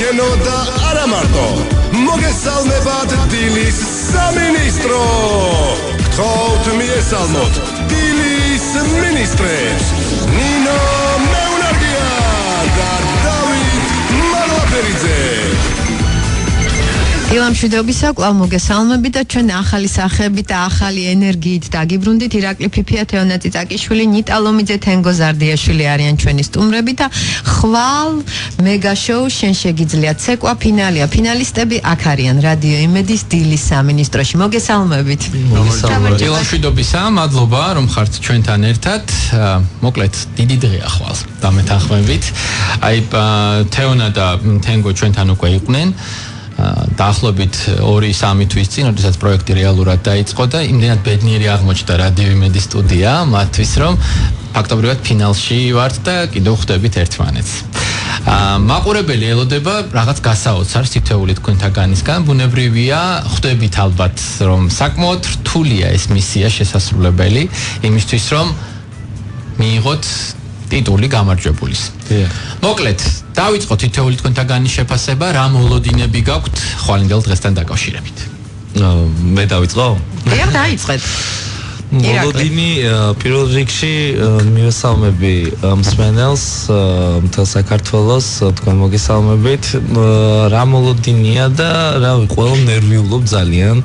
გაგიგენო და არა მარტო მოგესალმებათ დილის სამინისტრო გთხოვთ მიესალმოთ დილის მინისტრებს ნინო მეუნარგია და დავით მალვაფერიძე ილამ შვიდობისა, კვლავ მოგესალმებით და ჩვენ ახალი სახეებით და ახალი ენერგიით დაგიბრუნდით. ირაკლი ფიფია, თეონა წიწაკიშვილი, ნიტა ლომიძე, თენგო ზარდიაშვილი არიან ჩვენი სტუმრები და ხვალ მეგა შოუ შენ შეგიძლია ცეკვა ფინალია. ფინალისტები აქ არიან რადიო იმედის დილის სამინისტროში. მოგესალმებით. ილამ შვიდობისა, მადლობა რომ ხართ ჩვენთან ერთად. მოკლედ დიდი დღეა ხვალ დამეთანხმებით. აი თეონა და თენგო ჩვენთან უკვე იყვნენ. დაახლოებით 2-3 თვის წინ, როდესაც პროექტი რეალურად დაიწყო და იმდენად ბედნიერი აღმოჩნდა რადიო იმედის სტუდია მათთვის, რომ ფაქტობრივად ფინალში ვართ და კიდევ ხვდებით ერთმანეთს. მაყურებელი ელოდება რაღაც გასაოცარს თითოეული თქვენთაგანისგან, ბუნებრივია, ხვდებით ალბათ, რომ საკმაოდ რთულია ეს მისია შესასრულებელი, იმისთვის რომ მიიღოთ ტიტული გამარჯვებულის. მოკლედ, დავიწყოთ თითოეული თქვენთაგანი შეფასება, რა მოლოდინები გაქვთ ხვალინდელ დღესთან დაკავშირებით. მე დავიწყო? დიახ, დაიწყეთ. მოლოდინი პირველ რიგში მივესალმები მსმენელს მთელ საქართველოს, თქვენ მოგესალმებით. რა მოლოდინია და რავი, ყველა ნერვიულობ ძალიან.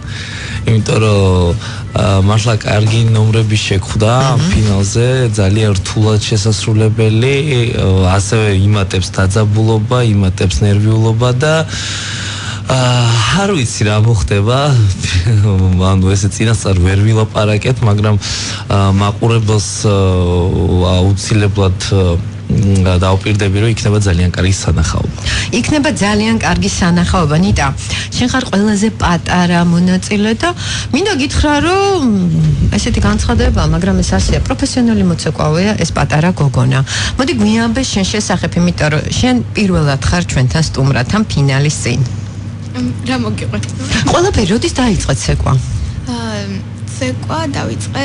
იმიტომ რომ მართლა კარგი ნომრები შეხვდა ფინალზე, ძალიან რთულად შესასრულებელი, ასევე იმატებს დაძაბულობა, იმატებს ნერვიულობა და არ ვიცი რა მოხდება, ანუ ესე წინასწარ ვერ ვილაპარაკეთ, მაგრამ მაყურებელს აუცილებლად დაუპირდები, რომ იქნება ძალიან კარგი სანახაობა. იქნება ძალიან კარგი სანახაობა. ნიტა, შენ ხარ ყველაზე პატარა მონაწილე და მინდა გითხრა, რომ ესეთი განცხადება, მაგრამ ეს ასეა, პროფესიონალი მოცეკვავეა ეს პატარა გოგონა. მოდი გვიამბე შენ შესახებ, იმიტომ რომ შენ პირველად ხარ ჩვენთან სტუმრად ამ ფინალის წინ. რა მოგიყვეთ? ყველაფერი როდის დაიწყეთ ცეკვა? ცეკვა დავიწყე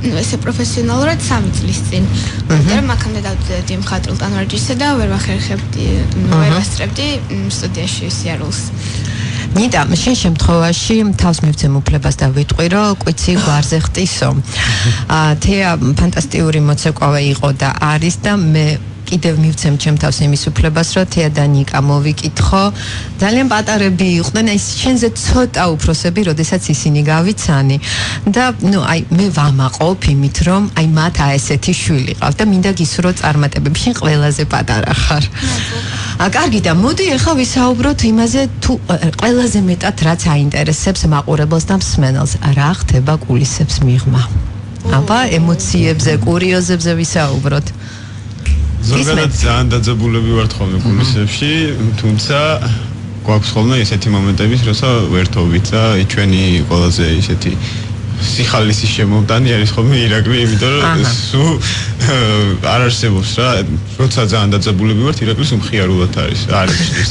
ესე პროფესიონალურად 3 წლის წინ. მაგრამ აქამდე დავდიოდი მხატვრულ ტანვარჯიშზე და ვერ ვახერხებდი, ვერ ვასწრებდი სტუდიაში სიარულს. ნიტა, შენ შემთხვევაში თავს მივცემ უფლებას და ვიტყვი, რომ კვიცი გვარზე ხტისო. თეა ფანტასტიკური მოცეკვავე იყო და არის და მე კიდევ მივცემ ჩემ თავს იმის უფლებას, რომ თეა და ნიკა მოვიკითხო. ძალიან პატარები იყვნენ, აი შენზე ცოტა უფროსები, როდესაც ისინი გავიცანი. და აი მე ვამაყობ იმით, რომ აი მათ ესეთი შვილი ყავს და მინდა გისურვო წარმატებები. შენ ყველაზე პატარა ხარ. კარგი და მოდი ახლა ვისაუბროთ იმაზე, თუ ყველაზე მეტად რაც აინტერესებს მაყურებელს და მსმენელს, რა ხდება კულისებს მიღმა. აბა ემოციებზე, კურიოზებზე ვისაუბროთ. ზოგადად ძალიან დაძაბულები ვართ ხოლმე კულისებში, თუმცა გვაქვს ხოლმე ესეთი მომენტები, როცა ვერთობით და ჩვენი ყველაზე ისეთი სიხალისის შემოვდანი არის ხოლმე ირაკლი, იმიტომ რომ სულ არ არსებობს რა, როცა ძალიან დაძაბულები ვართ, ირაკლის უმხიარულად არის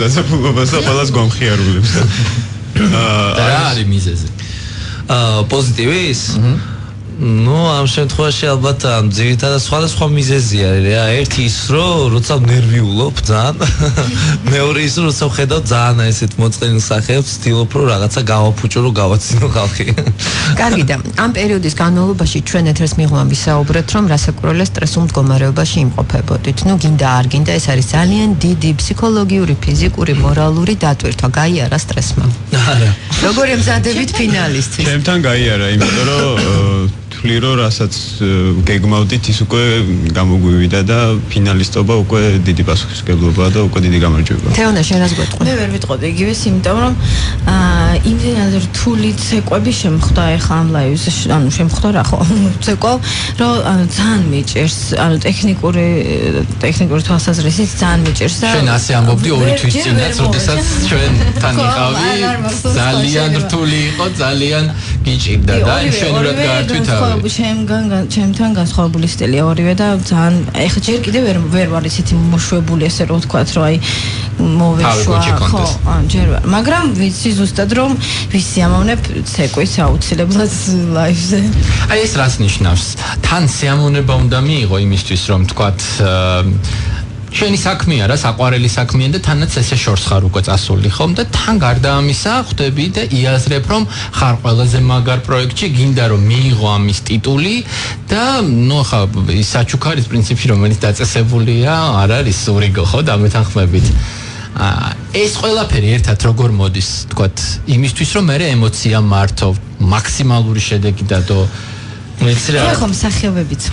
დაძაბულობას და ყველას გვამხიარულებს და რა არის მიზეზი? პოზიტივის? Ну, ამ შემთხვევაში ალბათ ძირითადად სხვადასხვა მიზეზი არის რა. ერთი ის, რომ როცა ნერვიულობ ძალიან, მეორე ის, რომ როცა ვხედავ ძალიან ესეთ მოწყენილ სახეებს, ვცდილობ რომ რაღაცა გავაფუჭო, რომ გავაცინო ხალხი. კარგი და ამ პერიოდის განმავლობაში ჩვენ ეთერს მიღმა ვისაუბრეთ, რომ რასაკვირველია სტრესულ მდგომარეობაში იმყოფებოდით. ნუ გინდა არ გინდა, ეს არის ძალიან დიდი ფსიქოლოგიური, ფიზიკური, მორალური დატვირთვა. გაიარა სტრესმა. არა. როგორ ემზადებით ფინალისტვის? ჩემთან გაიარა, იმიტომ რომ ვთვლი, რომ რასაც გეგმავდით, ის უკვე გამოგვივიდა და ფინალისტობა უკვე დიდი პასუხისმგებლობაა და უკვე დიდი გამარჯვება. თეონა, შენ რას გვეტყვი? მე ვერ ვიტყოდი იგივეს, იმიტომ რომ იმდენად რთული ცეკვები შემხვდა ახლა ამ ლაივზე, ანუ შემხვდა რა ხო, ცეკვავ, რომ ძალიან მიჭერს, ანუ ტექნიკური თვალსაზრისით ძალიან მიჭერს და შენ ასე ამბობდი 2 თვის წინაც, როდესაც ჩვენთან იყავი, ძალიან რთული იყო, ძალიან გიჭირდა და შენურად გაართვითავი. ჩემთან განსხვავებული სტილია ორივე და ძალიან ეხლა ჯერ კიდევ ვერ ვარ ისეთი მოშვებული, ესე რომ ვთქვათ, რომ აი მოვეშვა ხო, ჯერ ვარ, მაგრამ ვიცი ზუსტად რომ ვისი ამოვნებ ცეკვის აუცილებლად ლაივზე. აი ეს რას ნიშნავს? თან სიამოვნება უნდა მიიღო იმისთვის, რომ ვთქვათ შენი საქმეა რა, საყვარელი საქმეა და თანაც ესე შორს ხარ უკვე წასული ხომ და თან გარდა ამისა ხვდები და იაზრებ რომ ხარ ყველაზე მაგარ პროექტში, გინდა რომ მიიღო ამის ტიტული და ნუ ხა ის საჩუქარის პრინციპში რომელიც დაწესებულია არ არის სურიგო ხო და მეთანხმებით ეს ყველაფერი ერთად როგორ მოდის თქვათ იმისთვის რომ მე ემოცია მართო მაქსიმალური შედეგი დადო ხო მსახიობებიც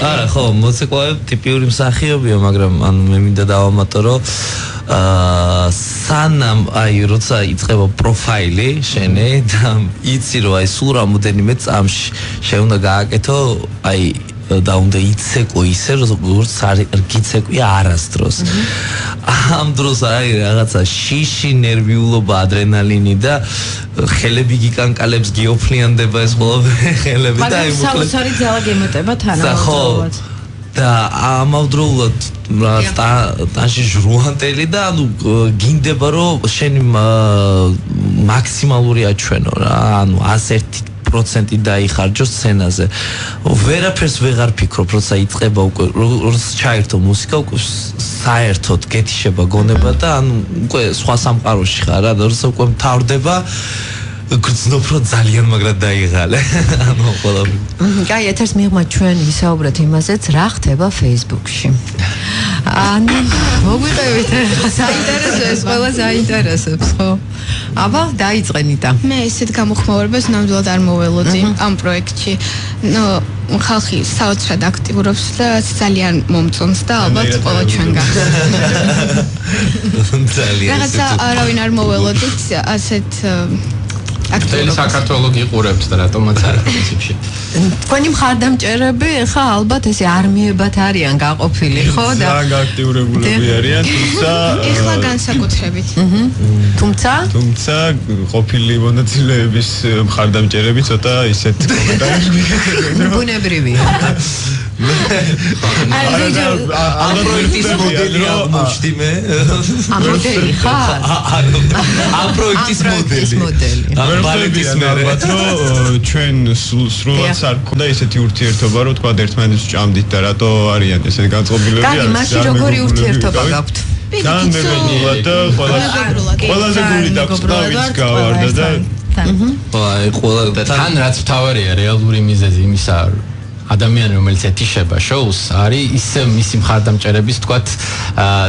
არა ხო მოცეკვავე ტიპიური მსახიობია მაგრამ ანუ მე მინდა დავამატო რომ სანამ აი როცა იწყება პროფაილი შენი და იცი რომ აი სულ რამოდენიმე წამში შეუნდა გააკეთო აი და უნდა იცეკო ისე როგორც გიცეკვი არასდროს ამ დროს აი რაღაცა შიში ნერვიულობა ადრენალინი და ხელები გიკანკალებს გიოფლიანდება ეს ყველაფერი ხელები და აი მოკლედ საოცარი ძალა გემოტება თანამედროვეულად და ამავდროულად რა ტანში ჟრუანტელი და ანუ გინდება რომ შენი მაქსიმალური აჩვენო რა ანუ 101% დაიხარჯო სცენაზე. ვერაფერს ვეღარ ფიქრობ, როცა იწყება უკვე, როცა ჩაერთო მუსიკა, უკვე საერთოდ გეთიშება გონება და ანუ უკვე სხვა სამყაროში ხარ რა, როცა უკვე მთავრდება გრძნობ რომ ძალიან მაგრად დაიღალე. ანუ ყველაფერი. კაი, ეთერს მიღმა ჩვენ ვისაუბრეთ იმაზეც, რა ხდება Facebook-ში. ანუ მოგვიყევით, საინტერესოა, ყველა საინტერესებს, ხო? აბა, დაიწყენით და. მე ესეთ გამოხმაურებას ნამდვილად არ მოველოდი ამ პროექტში. ნუ ხალხი საოცრად აქტიურობს და ძალიან მომწონს და ალბათ ყველა ჩვენგან. რაღაცა არავინ არ მოველოდით ასეთ აქტიურობას. საქართველოს გიყურებთ და რატომაც არა პრინციპში. თქვენი მხარდამჭერები ხა ალბათ ესე არმიებად არიან გაყოფილი, ხო და ძალიან აქტიურებულები არიან, თუმცა ეხლა განსაკუთრებით. თუმცა ყოფილი მონაწილეების მხარდამჭერები ცოტა ისეთ ბუნებრივია. ამ პროექტის მოდელია მოჩდი მე. ამ მოდელი ხარ? ამ პროექტის მოდელი. ბალეტის ალბათ რომ ჩვენ სრულად არ გქონდა ესეთი ურთიერთობა რომ თქვა ერთმანეთს ჭამდით და რატო არიან ესეთი განწყობილები არის. კაი, მაშინ როგორი ურთიერთობა გაქვთ? ძალიან მეგობრულად და ყველაზე გული დაგწდა ვინც გავარდა და აი ყველა თან რაც მთავარია რეალური მიზეზი იმისა ადამიანი რომელიც ეთიშება შოუს არის ისე მისი მხარდამჭერების თქვათ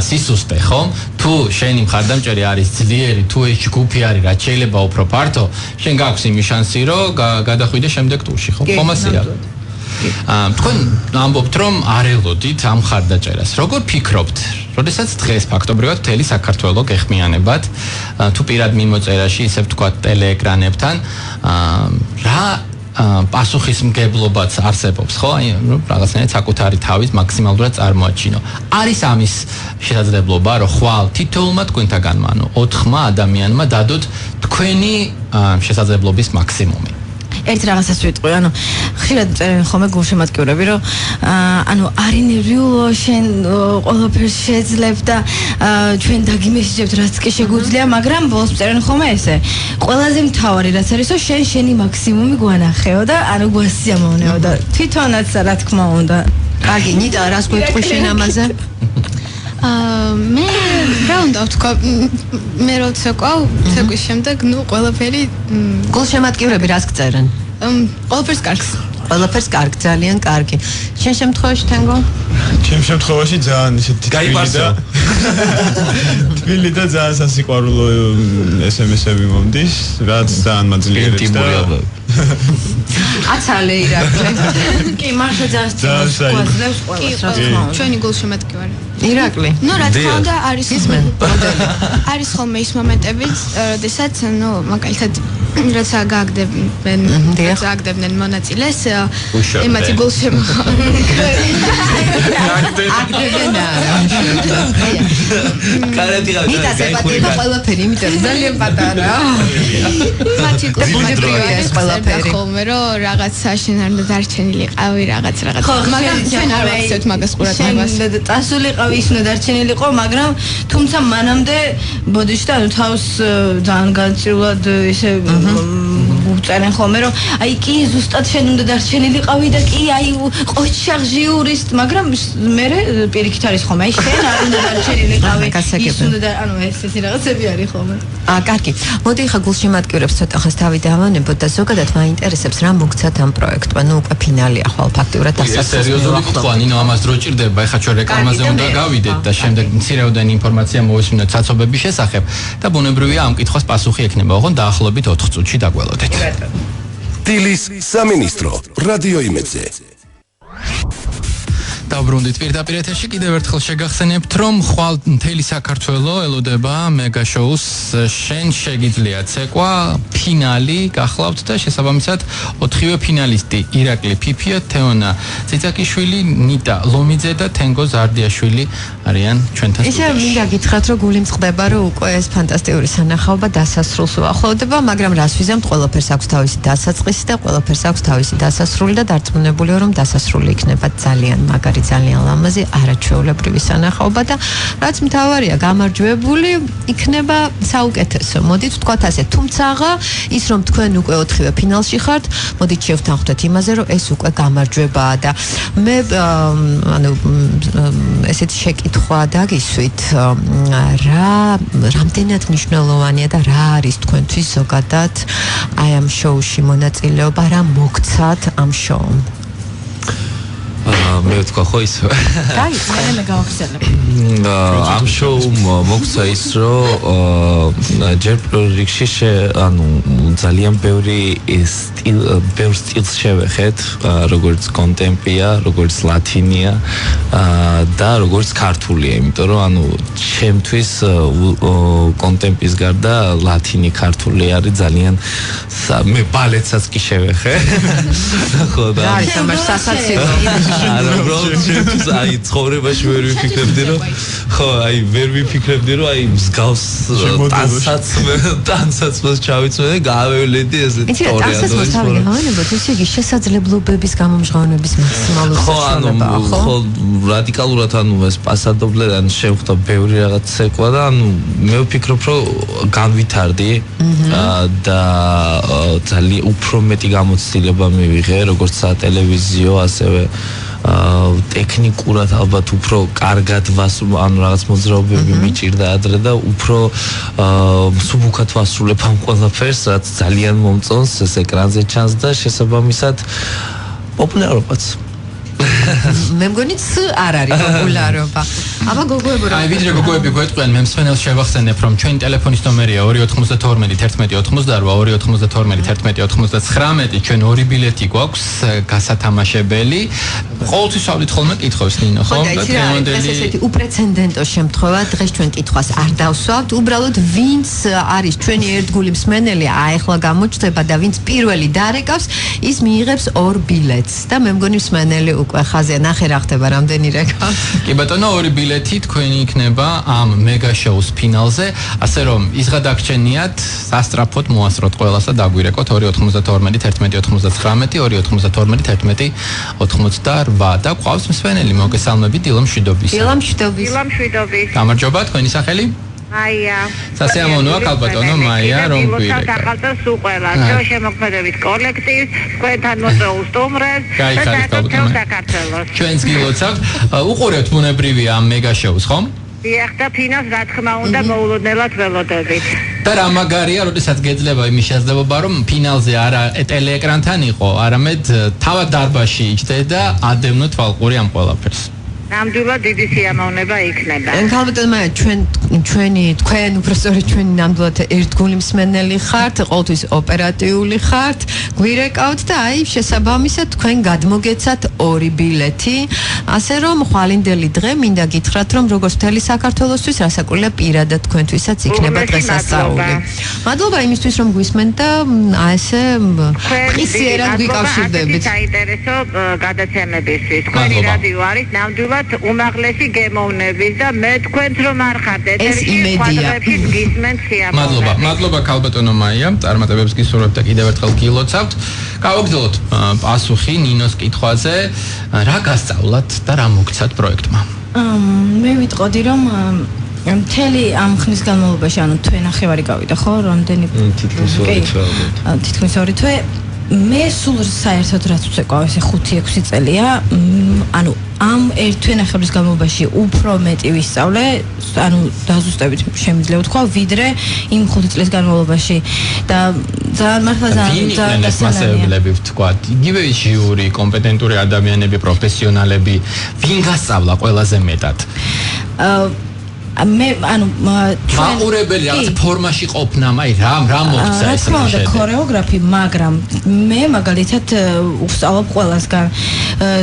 სისუსტე ხო თუ შენი მხარდამჭერი არის ძლიერი თუ ეს ჯგუფი არის რაც შეიძლება უფრო ფართო შენ გაქვს იმის შანსი რომ გადახვიდე შემდეგ ტურში ხო ხომასია თქვენ ამბობთ რომ არ ელოდით ამ მხარდაჭერას როგორ ფიქრობთ როდესაც დღეს ფაქტობრივად მთელი საქართველო გეხმიანებათ თუ პირად მიმოწერაში ისე ვთქვათ ტელეეკრანებთან რა პასუხისმგებლობაც არსებობს, ხო? აი, რაღაცნაირად საკუთარი თავის მაქსიმალურად წარმოაჩინო. არის ამის შესაძლებლობა, რომ ხვალ თითოეულმა თქვენთაგანმა, ანუ 4 ადამიანმა დადოთ თქვენი შესაძლებლობის მაქსიმუმი. ერთ რაღაცას ვიტყვი, ანუ ხშირად წერენ ხოლმე გულშემატკივრები, რომ ანუ არი ნერვიულო შენ ყველაფერს შეძლებ და ჩვენ დაგიმესიჯებთ რაც კი შეგვიძლია, მაგრამ ბოლოს წერენ ხოლმე ესე. ყველაზე მთავარი რაც არის, რომ შენი მაქსიმუმი გვანახეო და ანუ გვასიამოვნეო და თვითონაც რა თქმა უნდა. კარგი, ნიტა, რას გვეტყვი შენ ამაზე? მე რა უნდა ვთქვა მე როცა ყავ ცეკვის შემდეგ ნუ ყველაფერი გულშემატკივრები რას გწერენ? ყველაფერს კარგს ყველაფერს კარგ ძალიან კარგი შენ შემთხვევაში თენგო? ჩემ შემთხვევაში ძალიან ისეთი თბილი და ძალიან სასიყვარულო SMS-ები მომდის რაც ძალიან მაძლიერებს და აცალე ირაკლი კი მართლა ძალიან გვაძლევს ყველას რა თქმა უნდა ჩვენი გულშემატკივარი ირაკლი ნუ რა თქმა უნდა არის არის ხოლმე ის მომენტები როდესაც ნუ მაგალითად რაცა გააგდებენ მონაწილეს იმათი აგდებენ კარეთი ნიტა ზეპატება ყველაფერი იმიტომ ძალიან პატარაა მათი გულშემატკივარია ეს ყველაფერი ხოლმე რომ რაღაცა შენ არ უნდა დარჩენილიყავი რაღაც მაგრამ ჩვენ არ ვაქცევთ მაგას ყურადღებას წასულიყავი ის უნდა დარჩენილიყო მაგრამ თუმცა მანამდე ბოდიში და თავს ძალიან განწილად ისე უწერენ ხოლმე რომ აი კი ზუსტად შენ უნდა დარჩენილიყავი და კი აი ყოჩაღჟი იურისტ, მაგრამ მე პირიქით არის ხოლმე აი შენ არ უნდა დარჩენილიყავი. ის უნდა ანუ ესეთი რაღაცები არის ხოლმე. კარგი. მოდი ხა გულშემატკივრებს ცოტა ხას თავი დავანებოთ და ზოგადად მაინტერესებს რა მოგცათ ამ პროექტმა. ნუ უკვე ფინალია ხვალ ფაქტიურად დასასრულს. სერიოზული კითხვა, ნინო, ამას დრო ჭირდება. ეხლა ჩვენ რეკლამაზე უნდა გავიდეთ და შემდეგ მცირეოდენი ინფორმაცია მოვისმინოთ საცობების შესახებ და ბუნებრივია ამ კითხვას პასუხი ექნება. ოღონდ დაახლოებით 4 წუთში დაგველოდეთ. დილის სამინისტრო რადიო იმედზე. დაბრუნდით პირდაპირ ეთერში, კიდევ ერთხელ შეგახსენებთ, რომ ხვალ მთელი საქართველო ელოდება მეგა შოუს შენ შეგიძლია ცეკვა ფინალი გახლავთ და შესაბამისად 4-ვე ფინალისტი ირაკლი ფიფია, თეონა ციცაკიშვილი, ნიტა ლომიძე და თენგო ზარდიაშვილი არიან ჩვენთან სტუდიაში. ისე მინდა გითხრათ, რომ გული მწყდება, რომ უკვე ეს ფანტასტიკური სანახაობა დასასრულს უახლოვდება, მაგრამ რას ვიზამთ, ყველაფერს აქვს თავისი დასაწყისი და ყველაფერს აქვს თავისი დასასრული და დარწმუნებულია, რომ დასასრული იქნება ძალიან მაგარი, ძალიან ლამაზი, არაჩვეულებრივი სანახაობა და რაც მთავარია, გამარჯვებული იქნება საუკეთესო. მოდით ვთქვათ ასე, თუმცა ის რომ თქვენ უკვე 4-ვე ფინალში ხართ, მოდით შევთანხმდეთ იმაზე, რომ ეს უკვე გამარჯვებაა და მე ანუ ესეთი შეკითხვა დაგისვით, რამდენად მნიშვნელოვანია და რა არის თქვენთვის ზოგადად აი ამ შოუში მონაწილეობა, რა მოგცათ ამ შოუმ? მე ვთქვა ხო ის დაიწყე მე გავახსენებ ამ შოუმ მოგცა ის რომ ჯერ რიგში ანუ ძალიან ბევრი სტილს შევეხეთ, როგორც კონტემპია, როგორც ლათინია და როგორც ქართულია, იმიტომ რომ ანუ ჩემთვის კონტემპის გარდა ლათინი ქართული არის ძალიან მე ბალეტსაც კი შევეხე ხო და არის ამას სასაცილო არა უბრალოდ აი ცხოვრებაში ვერ ვიფიქრებდი რომ ხო აი ვერ ვიფიქრებდი რომ აი მსგავს ტანსაც მას ჩავიცმე და გავევლედი ეს ისტორია დავანებოთ ესე იგი შესაძლებლობების გამომჟღავნების მაქსიმალური საშუალება ხო რადიკალურად ანუ ეს პასადობლად შევხვდა ბევრი რაღაც ცეკვა და ანუ მე ვფიქრობ რომ განვითარდი და ძალიან უფრო მეტი გამოცდილება მივიღე როგორც სატელევიზიო ასევე ტექნიკურად ალბათ უფრო კარგად ანუ რაღაც მოძრაობები მიჭირდა ადრე და უფრო მსუბუქად ვასრულებ ამ ყველაფერს, რაც ძალიან მომწონს, ეს ეკრანზე ჩანს და შესაბამისად პოპულარობაც მე მგონი არ არის პოპულარობა. აბა გოგოებო რა. აი ვიდრე გოგოები გვეტყვიან, მე მსმენელს შევახსენებ, რომ ჩვენი ტელეფონის ნომერია 292-11-88, ჩვენ 2 ბილეთი გვაქვს გასათამაშებელი. ყოველთვის ვავდით ხოლმე კითხვებს ნინო, ხო? და ეს ესეთი უპრეცედენტო შემთხვევა, დღეს ჩვენ კითხვას არ დავსვავთ, უბრალოდ ვინც არის ჩვენი ერთგული მსმენელი, ახლა გამოჩნდება და ვინც პირველი დარეკავს, ის მიიღებს 2 ბილეთს და მე მგონი მსმენელი უკვე ხაზია ნახე რა ხდება რამდენი რეკავს. კი ბატონო 2 ბილეთი თქვენი იქნება ამ მეგა შოუს ფინალზე, ასე რომ ის გადაგჩენიათ, სასტრაფოდ მოასწროთ ყველას და დაგვირეკოთ 292-11-99, 292-11-88 და ყავს მსმენელი, მოგესალმებით დილამ შვიდობის. დილამ შვიდობის. გამარჯობა, თქვენი სახელი? მაია. სასიამოვნოა კალბატონო მაია, რომ გვირეკა. საქართველოს უყველას, შემოქმედებით კოლექტივს, თქვენთან მოწვეულ სტუმრებს და საქართველოს. ჩვენს გილოცავთ, უყურებთ ბუნებრივია ამ მეგა შოუს, ხომ? დიახ და ფინალს რა თქმა უნდა მოულოდნელად ველოდებით. და რა მაგარია, როდესაც გეძლება იმის შესაძლებლობა, რომ ფინალზე არა ტელეეკრანთან იყო, არამედ თავად დარბაზში იჯდე და ადევნო თვალყური ამ ყველაფერს. ნამდვილად დიდი სიამოვნება იქნება. კალბატონო, თქვენ უბრალოდ ჩვენი ნამდვილად ერთგული მსმენელი ხართ, ყოველთვის ოპერატიული ხართ, გვირეკავთ და აი შესაბამისად თქვენ გადმოგეცათ 2 ბილეთი. ასე რომ ხვალინდელი დღე მინდა გითხრათ, რომ როგორც მთელი საქართველოსთვის რასაკვირველია პირადად თქვენთვისაც იქნება დღესასწაული. მადლობა იმისთვის, რომ გვისმენთ და ესე ხისიერად გვიკავშირდებით. საინტერესო გადაცემებისთვის. თქვენი რადიო არის ნამდვილად უმაღლესი გემოვნების და მე თქვენც რომ არ ხართ ეთერში კვადრებში გისმენთ სიამოვნებით. მადლობა კალბატონო მაია, წარმატებებს გისურვებთ და კიდევ ერთხელ გილოცავთ. გავაგრძელოთ პასუხი ნინოს კითხვაზე, რა გასწავლათ და რა მოგცათ პროექტმა? მე ვიტყოდი რომ მთელი ამ ხნის განმავლობაში, ანუ თვე ნახევარი გავიდა, ხო? რამდენი თითქმის 2 თვე. თითქმის 2 თვე. მე სულ საერთოდ რაც ვწეკვავ ესე 5-6 წელია, ანუ ამ ერთ თვენახევრის განმავლობაში უფრო მეტი ვისწავლე, ანუ დაზუსტებით შემიძლია ვთქვა, ვიდრე იმ 5 წლის განმავლობაში და ძალიან მართლა ძალიან მასწავლებლები ვთქვა, იგივე ჟიური, კომპეტენტური ადამიანები, პროფესიონალები, ვინ გასწავლა ყველაზე მეტად? მე ანუ მაყურებელი რაღაც ფორმაში ყოფნა, აი რა მოხდა ეს რა ქორეოგრაფი, მაგრამ მე მაგალითად ვსწავლობ ყველასგან,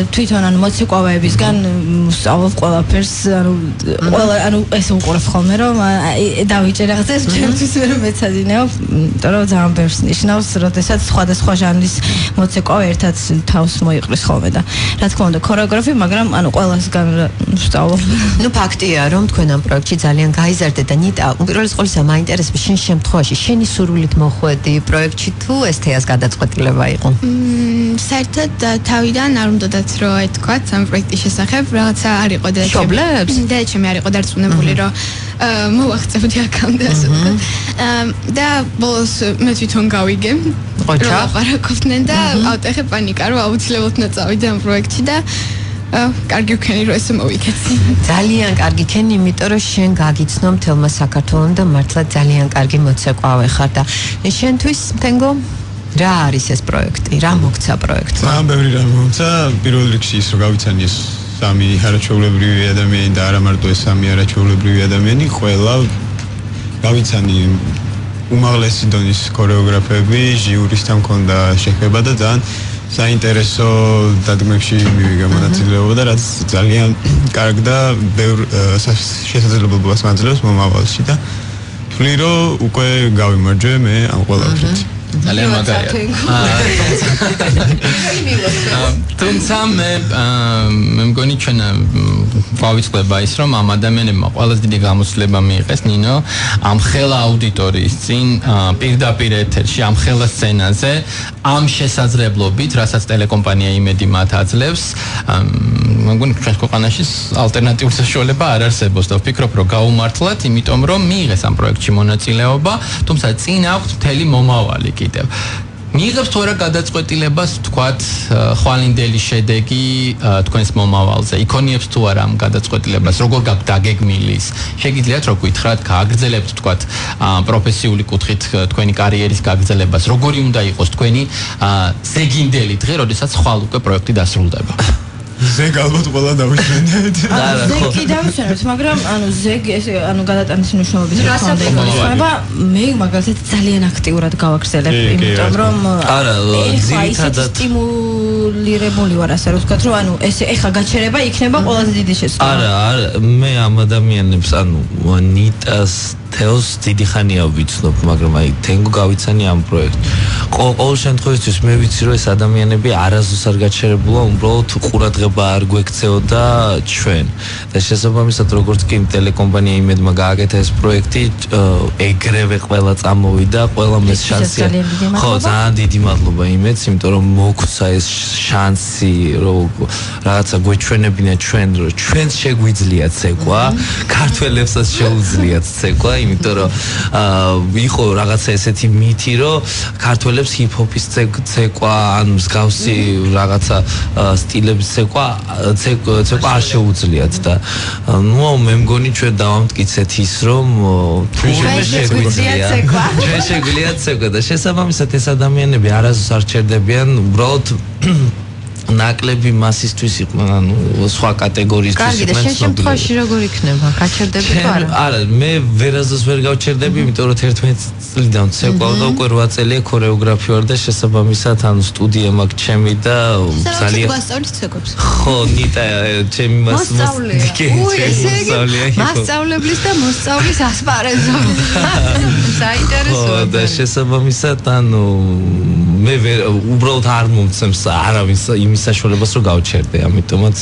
თვითონ ანუ მოცეკვავეებისგან ვსწავლობ ყველაფერს, ანუ ეს უყურებ ხოლმე რომ დავიჭერ რაღაცას, ჩემთვის ვერ მეცადინეო, იმიტომ რომ ძალიან ბევრს ნიშნავს, როდესაც სხვადასხვა ჟანრის მოცეკვავე ერთად თავს მოიყრის ხოლმე და რა თქმა უნდა ქორეოგრაფი, მაგრამ ანუ ყველასგან ვსწავლობ. ნუ ფაქტია რომ თქვენ ამ პროექტში ძალიან გაიზარდეთ და ნიტა, უპირველეს ყოვლისა მაინტერესებს შენ შემთხვევაში, შენი სურვილით მოხვედი პროექტში თუ ეს თეას გადაწყვეტილება იყო? საერთოდ თავიდან არ უნდათ რომ ეთქვათ ამ პროექტის შესახებ, რაღაცა არ იყო და ჩემი არ იყო დარწმუნებული რომ მოვახცებდი აქამდე ასე ვთქვათ. და ბოლოს მე თვითონ გავიგე. ლაპარაკობდნენ და ავტეხე პანიკა რომ აუცილებლად უნდა წავიდე ამ პროექტში და კარგი ვქენი რომ ესე მოვიქეცი. ძალიან კარგი ქენი, იმიტომ რომ შენ გაგიცნო მთელმა საქართველოს და მართლა ძალიან კარგი მოცეკვავე ხარ და შენთვის თენგო რა არის ეს პროექტი? რა მოგცა პროექტს? ძალიან ბევრი რამ მომცა, პირველ რიგში ის რომ გავიცანიეს სამი არაჩვეულებრივი ადამიანი და არა მარტო ეს სამი არაჩვეულებრივი ადამიანი, ყველა გავიცანი უმაღლესი დონის ქორეოგრაფები, ჟიურისთან მქონდა შეხება და ძალიან საინტერესო დადგმებში მივიღე მონაწილეობა და რაც ძალიან კარგ და ბევრ შესაძლებლობას მაძლევს მომავალში და თვლი რომ უკვე გავიმარჯვე მე ამ ყველაფრით. ძალიან მაგარია. თუმცა მე მგონი ჩვენ გავიწყდება ის რომ ამ ადამიანებმა ყველაზე დიდი გამოცდილება მიიღეს ნინო ამ ხელა აუდიტორიის წინ პირდაპირ ეთერში ამ ხელა სცენაზე ამ შესაძლებლობით, რასაც ტელეკომპანია იმედი მათ აძლევს, მგონი ჩვენ ქვეყანაში ალტერნატიული საშუალება არ არსებობს და ვფიქრობ რომ გაუმართლათ, იმიტომ რომ მიიღეს ამ პროექტში მონაწილეობა, თუმცა წინ აქვს მთელი მომავალი კიდევ. მიიღებს თუ არა გადაწყვეტილებას, თქვათ, ხვალინდელი შედეგი თქვენს მომავალზე, იქონიებს თუ არა ამ გადაწყვეტილებას, როგორ გაქვთ დაგეგმილი ის? შეგიძლიათ რომ გითხრათ, გააგრძელებთ, თქვათ, პროფესიული კუთხით თქვენი კარიერის გაგრძელებას, როგორი უნდა იყოს თქვენი ზეგინდელი დღე, როდესაც ხვალ უკვე პროექტი დასრულდება? ზეგ ალბათ ყველა დავიშვენეთ. ზეგ კი დავიშვენეთ, მაგრამ ანუ ზეგ ესე ანუ გადატანის მნიშვნელობით რა თქმა უნდა, მე მაგალითად ძალიან აქტიურად გავაგრძელებ, იმიტომ რომ არა, ძირითადად სტიმულირებული ვარ, ასე რომ ვთქვათ, რომ ანუ ესე ეხა გაჩერება იქნება ყველაზე დიდი შესაძლებლობა. არა, მე ამ ადამიანებს ანუ ნიტას თელს დიდი ხანია ვიცნობ, მაგრამ აი თენგო გავიცანი ამ პროექტს. ყოველ შემთხვევაში მე ვიცი რომ ეს ადამიანები არასდროს არ გაჩერებულა, უბრალოდ ყურადღება არ გვექცეოდა ჩვენ. და შესაბამისად როგორც კი ტელეკომპანია იმედმა გააკეთა ეს პროექტი, ეგრევე ყველა წამოვიდა, ყველამ ეს შანსი. ხო, ძალიან დიდი მადლობა იმედს, იმიტომ რომ მოგცა ეს შანსი, რომ რაღაცა გვეჩვენებინა ჩვენ, რომ ჩვენ შეგვიძლია ცეკვა, ქართველებსაც შეუძლიათ ცეკვა. იმიტომ რომ იყო რაღაცა ესეთი მითი რომ ქართველებს ჰიპ-ჰოპის ცეკვა ან მსგავსი რაღაცა სტილების ცეკვა არ შეუძლიათ და ნუ მე მგონი ჩვენ დავამტკიცეთ ის რომ ჩვენ შეგვიძლია ცეკვა და შესაბამისად ეს ადამიანები არასდროს არ čerდებიან უბრალოდ ნაკლები მასისთვის იყვნენ, ანუ სხვა კატეგორიისთვის იყვნენ. კარგი, და შენ შემთხვევაში როგორ იქნება? გაჩერდები თუ არა? არა, მე ვერასდროს ვერ გავჩერდები, იმიტომ რომ 11 წლიდან ცეკვავ და უკვე 8 წელია ქორეოგრაფი ვარ და შესაბამისად ანუ სტუდია მაქვს ჩემი და ძალიან გვასწავლის ცეკვებს. ხო, ნიტა ჩემი მასწავლებლის და მოსწავლის ასპარეზო. საინტერესოა. და შესაბამისად ანუ მე უბრალოდ არ მომცემს არავის იმის საშუალებას რომ გავჩერდე, ამიტომაც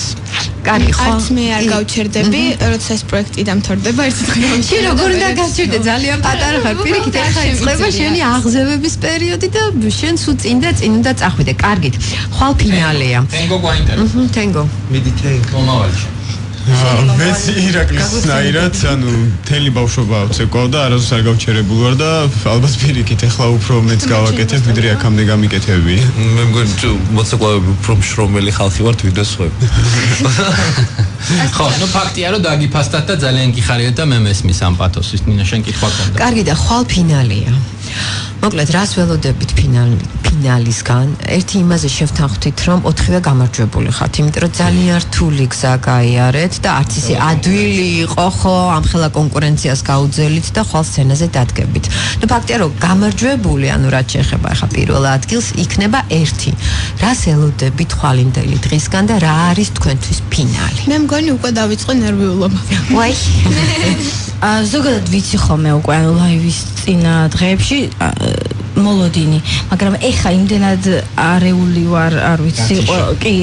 კარგი ხო? არც მე არ გავჩერდები, როცა ეს პროექტი დამთავრდება, ერთ დღეში. შენ როგორ უნდა გავჩერდე? ძალიან პატარა ხარ, პირიქით ახლა იწყება შენი აღზევების პერიოდი და შენ სულ წინ უნდა წახვიდე. კარგით. ხვალ ფინალია. თენგო გვაინტერესებს. თენგო. მიდი თენგო. მომავალში. მეც ირაკლისნაირად, ანუ მთელი ბავშვობა ვცეკვავ და არასდროს არ გავჩერებულ ვარ და ალბათ პირიქით ახლა უფრო მეც გავაკეთებ, ვიდრე აქამდე გამიკეთები. მე მგონი თუ მოცეკვავები უფრო მშრომელი ხალხი ვართ, ვიდრე სხვები. ხო, ნუ ფაქტია რომ დაგიფასტათ და ძალიან გიხარიათ და მე მესმის ამ პათოსის. ნინა, შენ კითხვა გქონდა. კარგი და ხვალ ფინალია. მოკლედ, რას ველოდებით ფინალისგან? ერთი იმაზე შევთანხმდით, რომ 4-ვე გამარჯვებული ხართ, იმიტომ რომ ძალიან რთული გზა გაიარეთ და არც ისე ადვილი იყო, ხო, ამხელა კონკურენციას გაუძელით და ხვალ სცენაზე დადგებით. ნუ ფაქტია რომ გამარჯვებული, ანუ რაც შეეხება ახლა პირველ ადგილს, იქნება 1. რას ელოდებით ხვალინდელი დღისგან და რა არის თქვენთვის ფინალი? მე მგონი უკვე დავიწყე ნერვიულობა. ვაი. ზოგადად ვიცი ხოლმე უკვე ლაივის წინა დღეებში მოლოდინი, მაგრამ ეხა იმდენად არეული ვარ, არ ვიცი, კი,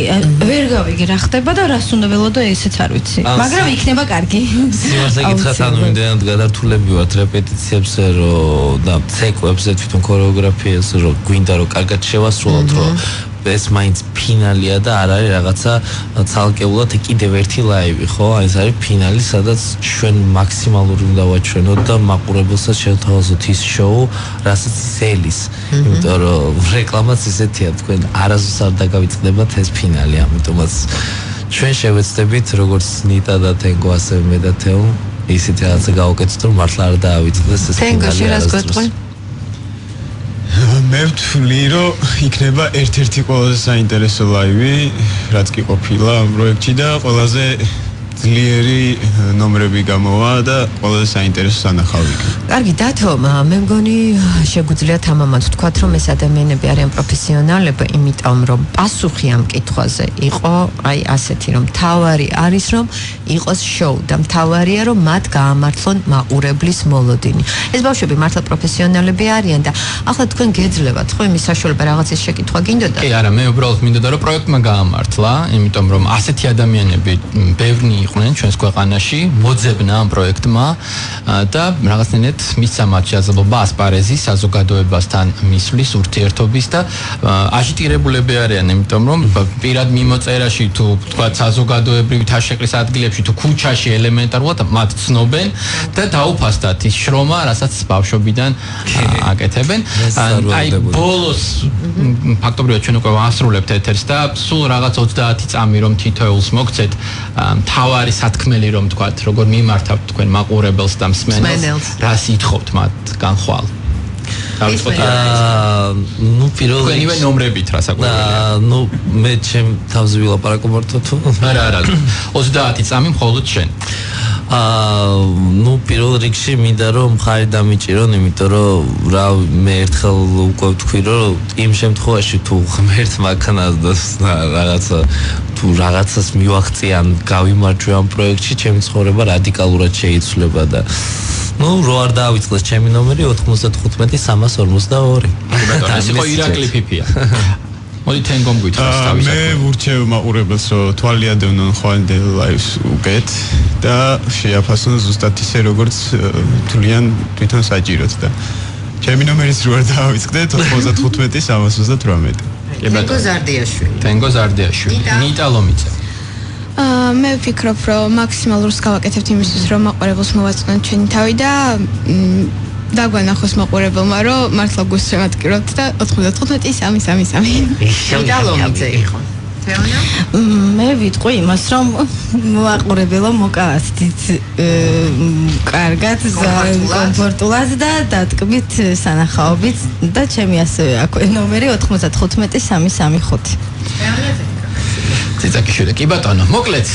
ვერ გავიგე რა ხდება და რას უნდა ველოდო, ესეც არ ვიცი. მაგრამ იქნება კარგი. სიმართლე გითხრათ, ანუ იმდენად გადართულები ვართ რეპეტიციებზე, რომ და ცეკვებზე, თვითონ ქორეოგრაფიაზე, რომ გვინდა რომ კარგად შევასრულოთ, რომ ეს მაინც ფინალია და არ არის რაღაცა ცალკეულად კიდევ ერთი ლაივი, ხო? აი ეს არის ფინალი, სადაც ჩვენ მაქსიმალური უნდა ვაჩვენოთ და მაყურებელსაც შევთავაზოთ ის შოუ, რასაც ელის. იმიტომ რომ რეკლამაც ისეთია, თქვენ არასდროს არ დაგავიწყდებათ ეს ფინალი, ამიტომაც ჩვენ შევეცდებით, როგორც ნიტა და თენგო, ასევე მე და თეო, ისეთი რაღაცა გავაკეთოთ, რომ მართლა არ დაავიწყდეს ეს ფინალი. თენგო, შენ რას გვეტყვი? მე ვთვლი, რომ იქნება ერთ-ერთი ყველაზე საინტერესო ლაივი, რაც კი ყოფილა ამ პროექტში და ყველაზე ძლიერი ნომრები გამოვა და ყველაზე საინტერესო სანახავი. კარგი, დათო, მე მგონი შეგვიძლია თამამად ვთქვათ, რომ ეს ადამიანები არიან პროფესიონალები, იმიტომ რომ პასუხი ამ კითხვაზე იყო აი ასეთი, რომ თავარი არის, რომ იყოს შოუ და თავარია, რომ მათ გაამართლონ მაყურებლის მოლოდინი. ეს ბავშვები მართლა პროფესიონალები არიან და ახლა თქვენ გეძლებათ, ხო, იმის საშუალება რაღაცის შეკითხვა გინდოდა? კი, არა, მე უბრალოდ მინდოდა რომ პროექტმა გაამართლა, იმიტომ რომ ასეთი ადამიანები ბევრი იყვნენ ჩვენს ქვეყანაში, მოძებნა ამ პროექტმა და რაღაცნაირად მისცა მათ შესაძლებლობა ასპარეზის საზოგადოებასთან მისვლის ურთიერთობის და აჟიტირებულები არიან, იმიტომ რომ პირად მიმოწერაში თუ თქვა საზოგადოებრივი თაშეკრის ადგილებში თუ ქუჩაში ელემენტარულად მათ ცნობენ და დაუფასდათ ის შრომა, რასაც ბავშვობიდან აკეთებენ. აი ბოლოს ფაქტობრივად ჩვენ უკვე ვასრულებთ ეთერს და სულ რაღაც 30 წამი რომ თითოეულს მოგცეთ თავარი სათქმელი რომ თქვათ, როგორ მიმართავთ თქვენ მაყურებელს და მსმენელს, რას ითხოვთ მათგან ხვალ? ნუ პირველ რიგში ნომრებით რასაკვირველია. ნუ მე ჩემ თავზე ვილაპარაკო მარტო თუ? არა, 30 წამი მხოლოდ შენ. ნუ პირველ რიგში მინდა რომ ხარი დამიჭირონ, იმიტომ რომ რა მე ერთხელ უკვე ვთქვი რომ იმ შემთხვევაში თუ ღმერთ მაქნას და რაღაცა თუ რაღაცას მივაღწიან, გავიმარჯვე ამ პროექტში, ჩემი ცხოვრება რადიკალურად შეიცვლება და ნუ რო არ დაავიწყდეს ჩემი ნომერი 95-342. ეს იყო ირაკლი ფიფია. მოდი თენგომ გითხრას თავის. მე ვურჩევ მაყურებელს რომ თვალიადევნონ ხვალინდელ ლაივს უკეთ და შეაფასონ ზუსტად ისე როგორც თვლიან თვითონ საჭიროთ და ჩემი ნომერიც რო არ დაავიწყდეთ 95-338. თენგო ზარდიაშვილი. თენგო ზარდიაშვილი. ნიტა ლომიცა. მე ვფიქრობ, რომ მაქსიმალურს გავაკეთებთ იმისთვის, რომ მაყურებელს მოვაწყნოთ ჩვენი თავი და დაგვანახოს მაყურებელმა, რომ მართლა გუსწრებთ და 95-333. ნიტა ლომიცა იყო. მე ვიტყვი იმას, რომ მაყურებელო მოკავასით კარგად, კომფორტულად და დატკბით სანახაობით და ჩემი ასევე აქვე ნომერი 95-335. ციცაკიშვილი, კი ბატონო, მოკლედ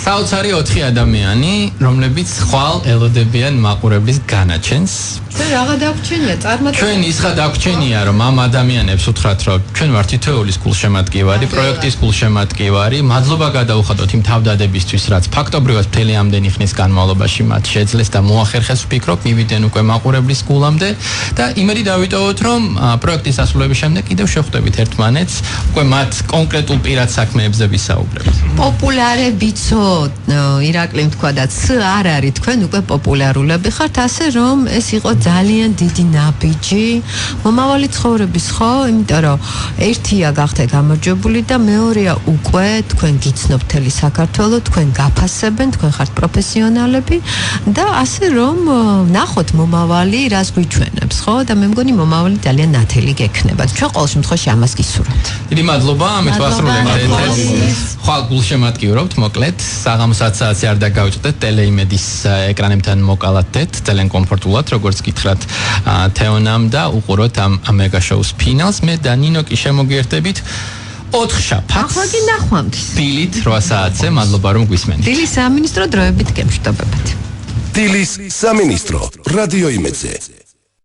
საოცარი 4 ადამიანი, რომლებიც ხვალ ელოდებიან მაყურებლის განაჩენს. ჩვენ რაღა დაგვრჩენია, წარმატება. ჩვენ ისღა დაგვრჩენია, რომ ამ ადამიანებს უთხრათ, რომ ჩვენ ვართ თითოეულის გულშემატკივარი, პროექტის გულშემატკივარი. მადლობა გადაუხადოთ იმ თავდადებისთვის, რაც ფაქტობრივად მთელი ამდენი ხნის განმავლობაში მათ შეძლეს და მოახერხეს, ვფიქრობ, მივიდნენ უკვე მაყურებლის გულამდე და იმედი დავიტოვოთ, რომ პროექტის დასრულების შემდეგ კიდევ შევხვდებით ერთმანეთს, უკვე მათ კონკრეტულ პირად საქმეებზე ვისაუბრებთ. პოპულარებიცო, ირაკლიმ თქვა და არ არის თქვენ უკვე პოპულარულები ხართ, ასე რომ ეს იყო ძალიან დიდი ნაბიჯი მომავალი ცხოვრების, ხო? იმიტომ რომ ერთია გახდე გამარჯვებული და მეორეა უკვე თქვენ გიცნობთ მთელი საქართველო, თქვენ გაფასებენ, თქვენ ხართ პროფესიონალები და ასე რომ ნახოთ მომავალი რას გვიჩვენებს, ხო? და მე მგონი მომავალი ძალიან ნათელი გექნება. ჩვენ ყოველ შემთხვევაში ამას გისურვებთ. დიდი მადლობა, ამით ვასრულებთ ეთერს. ხვალ გულშემატკივრობთ, მოკლედ, საღამოს 10 საათზე არ დაგავიწყდეთ, ტელეიმედის ეკრანებთან მოკალათდეთ, ძალიან კომფორტულად, როგორც გითხრათ თეონამ და უყუროთ ამ მეგა შოუს ფინალს. მე და ნინო კი შემოგიერთებით 4 შაბათს. ახლა კი ნახვამდის. დილით 8 საათზე, მადლობა რომ გვისმენთ. დილის სამინისტრო დროებით გემშვიდობებათ. დილის სამინისტრო რადიო იმედზე.